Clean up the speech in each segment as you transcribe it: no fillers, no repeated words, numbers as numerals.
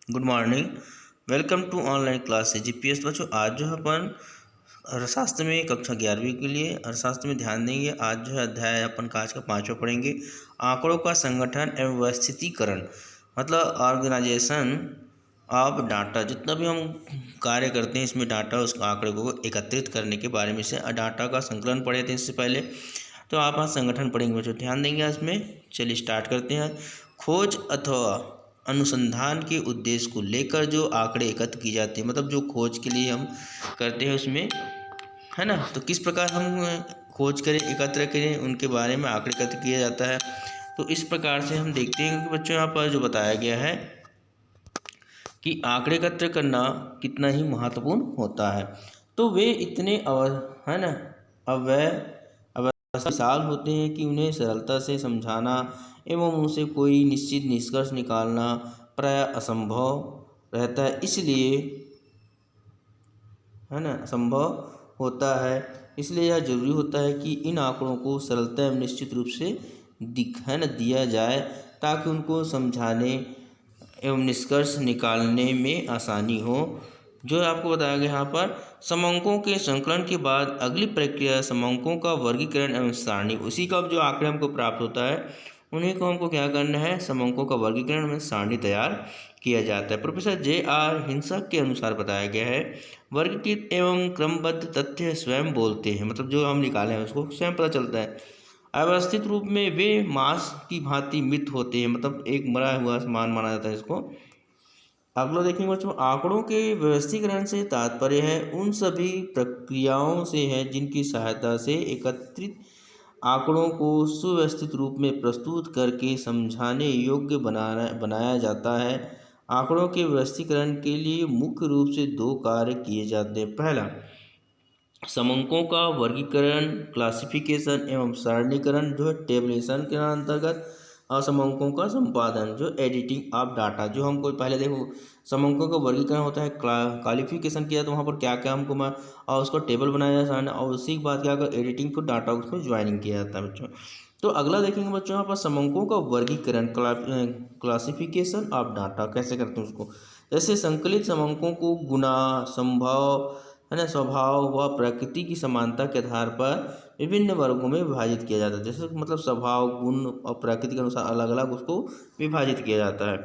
Good morning. Welcome to online class से GPS. बच्चों, आज जो है अपन अर्थशास्त्र में कक्षा 11वीं के लिए अर्थशास्त्र में ध्यान देंगे। आज जो है अध्याय अपन का आज का 5वां पढ़ेंगे, आंकड़ों का संगठन एवं व्यवस्थितीकरण, मतलब ऑर्गेनाइजेशन ऑफ डाटा। जितना भी हम कार्य करते हैं इसमें डाटा, उस आंकड़े को एकत्रित करने के बारे में से डाटा का संकलन पढ़े थे इससे पहले। तो आप आज संगठन पढ़ेंगे बच्चों, ध्यान देंगे आज में। चलिए स्टार्ट करते हैं। खोज अथवा अनुसंधान के उद्देश्य को लेकर जो आंकड़े एकत्र की जाती है, मतलब जो खोज के लिए हम करते हैं उसमें, है ना। तो किस प्रकार हम खोज करें, एकत्र करें, उनके बारे में आंकड़े एकत्र किया जाता है। तो इस प्रकार से हम देखते हैं कि बच्चों यहाँ पर जो बताया गया है कि आंकड़े एकत्र करना कितना ही महत्वपूर्ण होता है। तो वे इतने है ना विशाल होते हैं कि उन्हें सरलता से समझाना एवं उनसे कोई निश्चित निष्कर्ष निकालना प्राय असंभव रहता है। इसलिए है ना असंभव होता है। इसलिए यह जरूरी होता है कि इन आंकड़ों को सरलता एवं निश्चित रूप से दिया जाए, ताकि उनको समझाने एवं निष्कर्ष निकालने में आसानी हो। जो आपको बताया गया यहाँ पर, समंकों के संकलन के बाद अगली प्रक्रिया समंकों का वर्गीकरण एवं सारणी। उसी का जो आंकड़े हमको प्राप्त होता है उन्हीं को हमको क्या करना है, समंकों का वर्गीकरण एवं सारणी तैयार किया जाता है। Professor JR. हिंसक के अनुसार बताया गया है, वर्गीकृत एवं क्रमबद्ध तथ्य स्वयं बोलते हैं, मतलब जो हम निकाले हैं उसको स्वयं पता चलता है। अव्यवस्थित रूप में वे मांस की भांति मित होते हैं, मतलब एक मरा हुआ सामान माना जाता है इसको। अगला देखेंगे बच्चों, आंकड़ों के व्यवस्थीकरण से तात्पर्य है उन सभी प्रक्रियाओं से है जिनकी सहायता से एकत्रित आंकड़ों को सुव्यवस्थित रूप में प्रस्तुत करके समझाने योग्य बनाया जाता है। आंकड़ों के व्यवस्थीकरण के लिए मुख्य रूप से दो कार्य किए जाते हैं। पहला, समंकों का वर्गीकरण क्लासिफिकेशन एवं सारणीकरण जो है टेबलेशन के अंतर्गत, और समंकों का संपादन जो एडिटिंग ऑफ डाटा। जो हमको पहले देखो, समंकों का वर्गीकरण होता है, क्वालिफिकेशन किया तो वहाँ पर क्या क्या हमको और उसको टेबल बनाया जाता है, और उसी के बाद क्या कर एडिटिंग फिर डाटा उसको ज्वाइनिंग किया जाता है बच्चों। तो अगला देखेंगे बच्चों यहाँ पर समंकों का वर्गीकरण क्लासिफिकेशन ऑफ डाटा कैसे करते हैं उसको। जैसे संकलित समंकों को गुना, संभव, है ना, स्वभाव व प्रकृति की समानता के आधार पर विभिन्न वर्गों में विभाजित किया जाता है। जैसे मतलब स्वभाव, गुण और प्रकृति के अनुसार अलग अलग उसको विभाजित किया जाता है।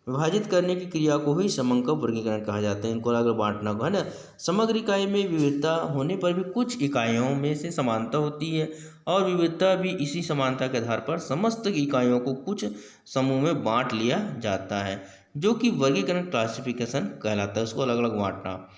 विभाजित करने की क्रिया को ही समंक वर्गीकरण कहा जाता है। इनको अलग अलग बांटना को, है ना। समग्र इकाई में विविधता होने पर भी कुछ इकाइयों में से समानता होती है, और विविधता भी इसी समानता के आधार पर समस्त इकाइयों को कुछ समूह में बांट लिया जाता है, जो कि वर्गीकरण क्लासिफिकेशन कहलाता है। उसको अलग अलग बांटना।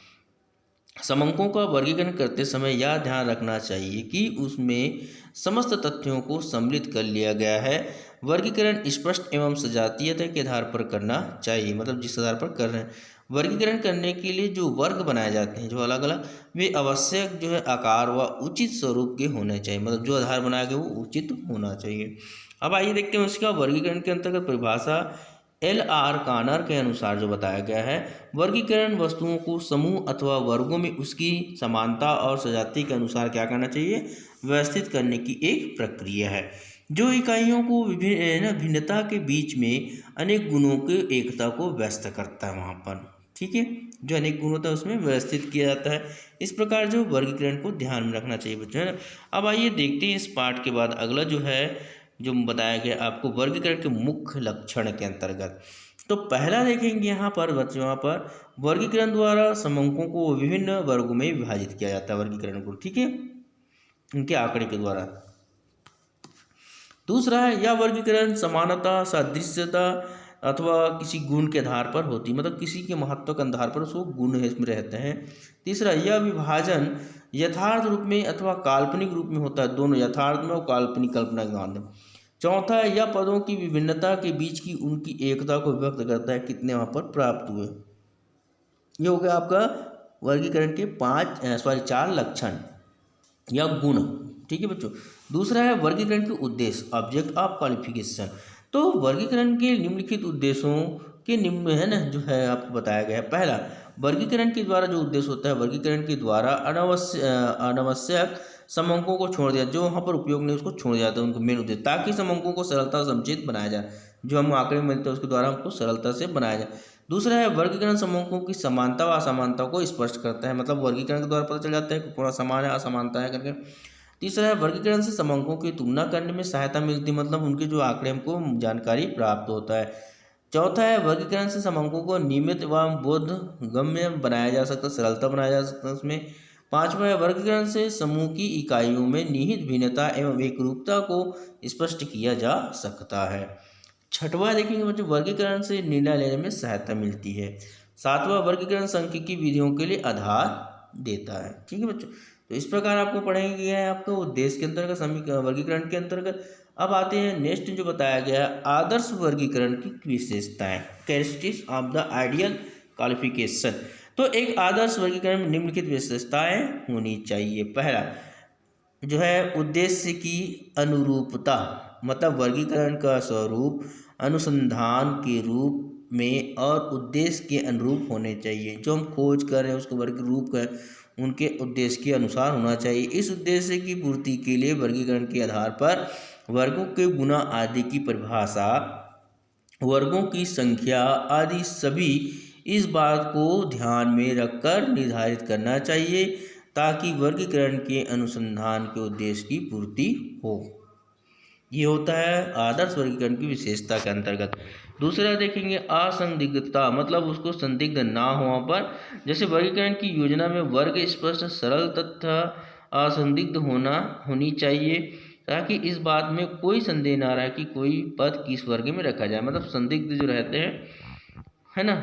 समंकों का वर्गीकरण करते समय यह ध्यान रखना चाहिए कि उसमें समस्त तथ्यों को सम्मिलित कर लिया गया है। वर्गीकरण स्पष्ट एवं सजातीयता के आधार पर करना चाहिए, मतलब जिस आधार पर कर रहे हैं। वर्गीकरण करने के लिए जो वर्ग बनाए जाते हैं जो अलग अलग, वे आवश्यक जो है आकार व उचित स्वरूप के होने चाहिए, मतलब जो आधार बनाया गया वो उचित होना चाहिए। अब आइए देखते हैं उसका वर्गीकरण के अंतर्गत परिभाषा। L.R. कानर के अनुसार जो बताया गया है, वर्गीकरण वस्तुओं को समूह अथवा वर्गों में उसकी समानता और सजाती के अनुसार क्या करना चाहिए, व्यवस्थित करने की एक प्रक्रिया है, जो इकाइयों को विभिन्न भिन्नता के बीच में अनेक गुणों की एकता को व्यस्त करता है वहाँ पर। ठीक है, जो अनेक गुण होता है उसमें व्यवस्थित किया जाता है। इस प्रकार जो वर्गीकरण को ध्यान में रखना चाहिए बच्चों, है ना। अब आइए देखते हैं इस पाठ के बाद अगला जो है, जो बताया गया आपको वर्गीकरण के मुख्य लक्षण के अंतर्गत। तो पहला देखेंगे यहाँ पर बच्चों, यहाँ पर वर्गीकरण द्वारा समंकों को विभिन्न वर्गों में विभाजित किया जाता है, वर्गीकरण को, ठीक है, उनके आंकड़े के द्वारा। दूसरा है, यह वर्गीकरण समानता, सादृश्यता अथवा किसी गुण के आधार पर होती, मतलब किसी के महत्व के आधार पर उसको गुण इसमें रहते हैं। तीसरा, यह विभाजन यथार्थ रूप में अथवा काल्पनिक रूप में होता है, दोनों यथार्थ में और काल्पनिक कल्पना के माध्यम। चौथा है, यह पदों की विभिन्नता के बीच की उनकी एकता को व्यक्त करता है, कितने वहाँ पर प्राप्त हुए। ये हो गया आपका वर्गीकरण के चार लक्षण या गुण, ठीक है बच्चों। दूसरा है वर्गीकरण के उद्देश्य, ऑब्जेक्ट ऑफ क्वालिफिकेशन। तो वर्गीकरण के निम्नलिखित उद्देश्यों के निम्न है ना जो है आपको बताया गया है। पहला, वर्गीकरण के द्वारा जो उद्देश्य होता है, वर्गीकरण के द्वारा अनावश्यक समंकों को छोड़ दिया, जो वहाँ पर उपयोग नहीं उसको छोड़ दिया जाता है, उनको मेन उद्देश्य, ताकि समंकों को सरलता समुचित बनाया जाए। जो हम आंकड़े में मिलते हैं उसके द्वारा हमको सरलता से बनाया जाए। दूसरा है वर्गीकरण समूहों की समानता व असमानता को स्पष्ट करता है, मतलब वर्गीकरण के द्वारा पता चल जाता है कि पूरा समान है असमानता है करके। तीसरा है वर्गीकरण से समूहों की तुलना करने में सहायता मिलती है, मतलब उनके जो आंकड़े हमको जानकारी प्राप्त होता है। चौथा है वर्गीकरण से समूहों को नियमित एवं बोधगम्य बनाया जा सकता है, सरलता बनाया जा सकता है उसमें। पांचवा है वर्गीकरण से समूह की इकाइयों में निहित भिन्नता एवं एकरूपता को स्पष्ट किया जा सकता है। छठवां देखेंगे बच्चों, वर्गीकरण से निर्णय लेने में सहायता मिलती है। सातवां वर्गीकरण सांख्यिकी विधियों के लिए आधार देता है। ठीक है बच्चों, तो इस प्रकार आपको पढ़ेंगे गया है आपको उद्देश्य के अंतर्गत वर्गीकरण के अंतर्गत। अब आते हैं नेक्स्ट जो बताया गया है आदर्श वर्गीकरण की विशेषताएं, characteristics of the ideal qualification. तो एक आदर्श वर्गीकरण में निम्नलिखित विशेषताएं होनी चाहिए। पहला जो है उद्देश्य की अनुरूपता, मतलब वर्गीकरण का स्वरूप अनुसंधान के रूप में और उद्देश्य के अनुरूप होने चाहिए। जो हम खोज कर रहे हैं उसको वर्ग रूप का उनके उद्देश्य के अनुसार होना चाहिए। इस उद्देश्य की पूर्ति के लिए वर्गीकरण के आधार पर वर्गों के गुना आदि की परिभाषा, वर्गों की संख्या आदि सभी इस बात को ध्यान में रखकर निर्धारित करना चाहिए ताकि वर्गीकरण के अनुसंधान के उद्देश्य की पूर्ति हो। ये होता है आदर्श वर्गीकरण की विशेषता के अंतर्गत। दूसरा देखेंगे असंदिग्धता, मतलब उसको संदिग्ध ना होने पर, जैसे वर्गीकरण की योजना में वर्ग स्पष्ट सरल तथा असंदिग्ध होनी चाहिए ताकि इस बात में कोई संदेह ना रहे कि कोई पद किस वर्ग में रखा जाए, मतलब संदिग्ध जो रहते हैं है ना,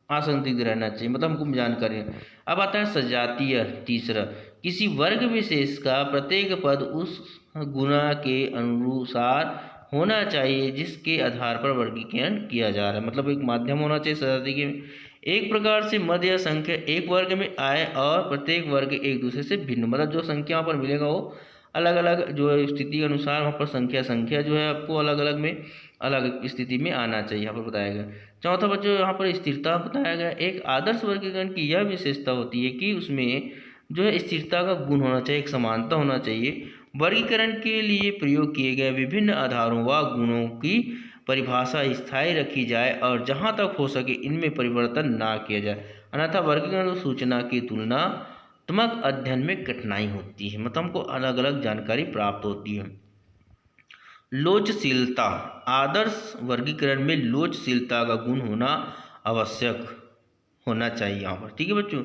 असंदिग्ध रहना चाहिए, मतलब हमको जानकारी है। अब आता है सजातीय। तीसरा, किसी वर्ग विशेष का प्रत्येक पद उस गुना के अनुसार होना चाहिए जिसके आधार पर वर्गीकरण किया जा रहा है, मतलब एक माध्यम होना चाहिए सजाती के। एक प्रकार से मध्य या संख्या एक वर्ग में आए और प्रत्येक वर्ग एक दूसरे से भिन्न, मतलब जो संख्या वहाँ पर मिलेगा वो अलग अलग जो है स्थिति के अनुसार वहाँ पर संख्या जो है आपको अलग अलग में अलग स्थिति में आना चाहिए, यहाँ पर बताया गया। चौथा बच्चों यहाँ पर स्थिरता बताया गया। एक आदर्श वर्गीकरण की यह विशेषता होती है कि उसमें जो है स्थिरता का गुण होना चाहिए, एक समानता होना चाहिए। वर्गीकरण के लिए प्रयोग किए गए विभिन्न आधारों व गुणों की परिभाषा स्थायी रखी जाए और जहाँ तक हो सके इनमें परिवर्तन ना किया जाए, अन्यथा वर्गीकरण सूचना की तुलनात्मक अध्ययन में कठिनाई होती है, मतलब हमको अलग अलग जानकारी प्राप्त होती है। लोचशीलता, आदर्श वर्गीकरण में लोचशीलता का गुण होना आवश्यक होना चाहिए यहाँ पर। ठीक है बच्चों,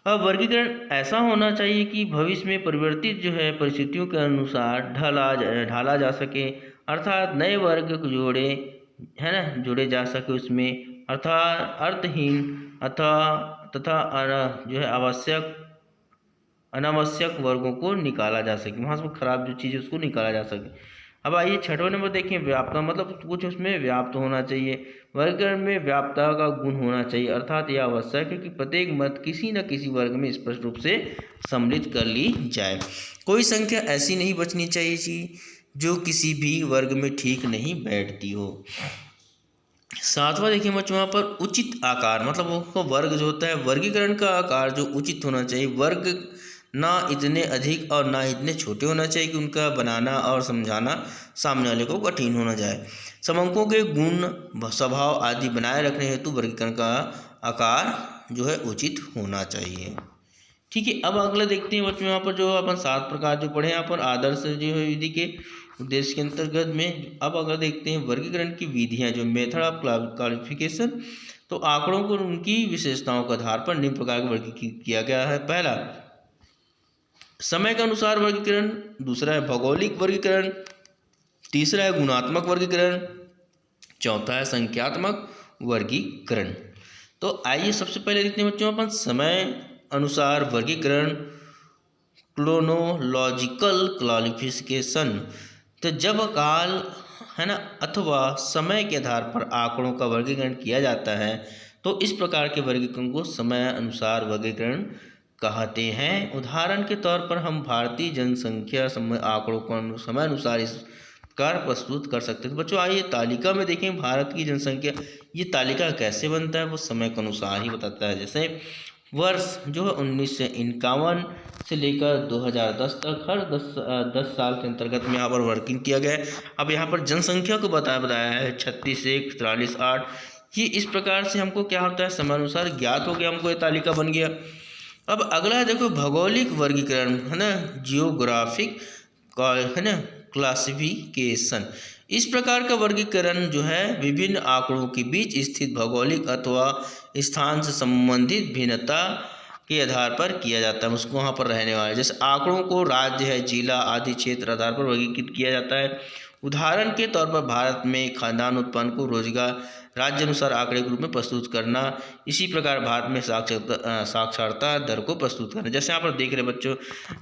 अब वर्गीकरण ऐसा होना चाहिए कि भविष्य में परिवर्तित जो है परिस्थितियों के अनुसार ढाला जा सके, अर्थात नए वर्ग जोड़े है ना जोड़े जा सके उसमें, अर्थात अर्थहीन तथा जो है अनावश्यक वर्गों को निकाला जा सके, वहाँ से खराब जो चीज़ है उसको निकाला जा सके। अब आइए छठवें नंबर देखें व्याप्तता, मतलब कुछ उसमें व्याप्त होना चाहिए। वर्गीकरण में व्याप्तता का गुण होना चाहिए, अर्थात यह आवश्यक है कि प्रत्येक मत किसी न किसी वर्ग में स्पष्ट रूप से सम्मिलित कर ली जाए। कोई संख्या ऐसी नहीं बचनी चाहिए जो किसी भी वर्ग में ठीक नहीं बैठती हो। सातवां देखिए बच्चों यहाँ पर उचित आकार, मतलब वो वर्ग जो होता है वर्गीकरण का आकार जो उचित होना चाहिए। वर्ग ना इतने अधिक और ना इतने छोटे होना चाहिए कि उनका बनाना और समझाना सामने वाले को कठिन होना जाए। समंकों के गुण स्वभाव आदि बनाए रखने हेतु वर्गीकरण का आकार जो है उचित होना चाहिए। ठीक है, अब अगला देखते हैं बच्चों यहाँ पर जो अपन 7 प्रकार जो पढ़े यहाँ पर आदर्श जो है विधि के उद्देश्य के अंतर्गत में। अब अगर देखते हैं वर्गीकरण की विधियाँ जो मेथड ऑफ क्लासिफिकेशन, तो आंकड़ों को उनकी विशेषताओं के आधार पर निम्न प्रकार का वर्गीकृत किया गया है। पहला समय के अनुसार वर्गीकरण, दूसरा है भौगोलिक वर्गीकरण, तीसरा है गुणात्मक वर्गीकरण, चौथा है संख्यात्मक वर्गीकरण। तो आइए सबसे पहले देखते हैं बच्चों अपन समय अनुसार वर्गीकरण, क्रोनोलॉजिकल क्लासिफिकेशन। तो जब काल है ना अथवा समय के आधार पर आंकड़ों का वर्गीकरण किया जाता है तो इस प्रकार के वर्गीकरण को समय अनुसार वर्गीकरण कहते हैं। उदाहरण के तौर पर हम भारतीय जनसंख्या समय आंकड़ों को समय अनुसार इस प्रकार प्रस्तुत कर सकते हैं। तो बच्चों आइए तालिका में देखें भारत की जनसंख्या, ये तालिका कैसे बनता है वो समय के अनुसार ही बताता है। जैसे वर्ष जो है 1951 से लेकर 2010 तक हर 10 साल के अंतर्गत में यहाँ पर वर्किंग किया गया है। अब यहाँ पर जनसंख्या को बताया है 36, 1, 43, 8। ये इस प्रकार से हमको क्या होता है समयानुसार ज्ञात हो गया, हमको ये तालिका बन गया। अब अगला है देखो भौगोलिक वर्गीकरण, है ना, जियोग्राफिक है ना क्लासिफिकेशन। इस प्रकार का वर्गीकरण जो है विभिन्न आंकड़ों के बीच स्थित भौगोलिक अथवा स्थान से संबंधित भिन्नता के आधार पर किया जाता है। उसको वहाँ पर रहने वाले जैसे आंकड़ों को राज्य है, जिला आदि क्षेत्र आधार पर वर्गीकृत किया जाता है। उदाहरण के तौर पर भारत में खाद्यान्न उत्पादन को रोजगार राज्य अनुसार आंकड़े के रूप में प्रस्तुत करना। इसी प्रकार भारत में साक्षरता दर को प्रस्तुत करना। जैसे यहाँ पर देख रहे बच्चों,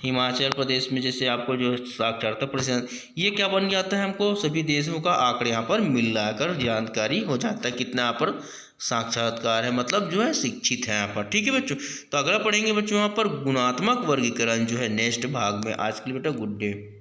हिमाचल प्रदेश में जैसे आपको जो साक्षरता प्रतिशत ये क्या बन जाता है, हमको सभी देशों का आंकड़े यहाँ पर मिलाकर जानकारी हो जाता है कितना यहाँ पर साक्षात्कार है, मतलब जो है शिक्षित है यहाँ पर। ठीक है बच्चों, तो अगला पढ़ेंगे बच्चों यहाँ पर गुणात्मक वर्गीकरण जो है नेक्स्ट भाग में। आज के लिए बेटा गुड डे।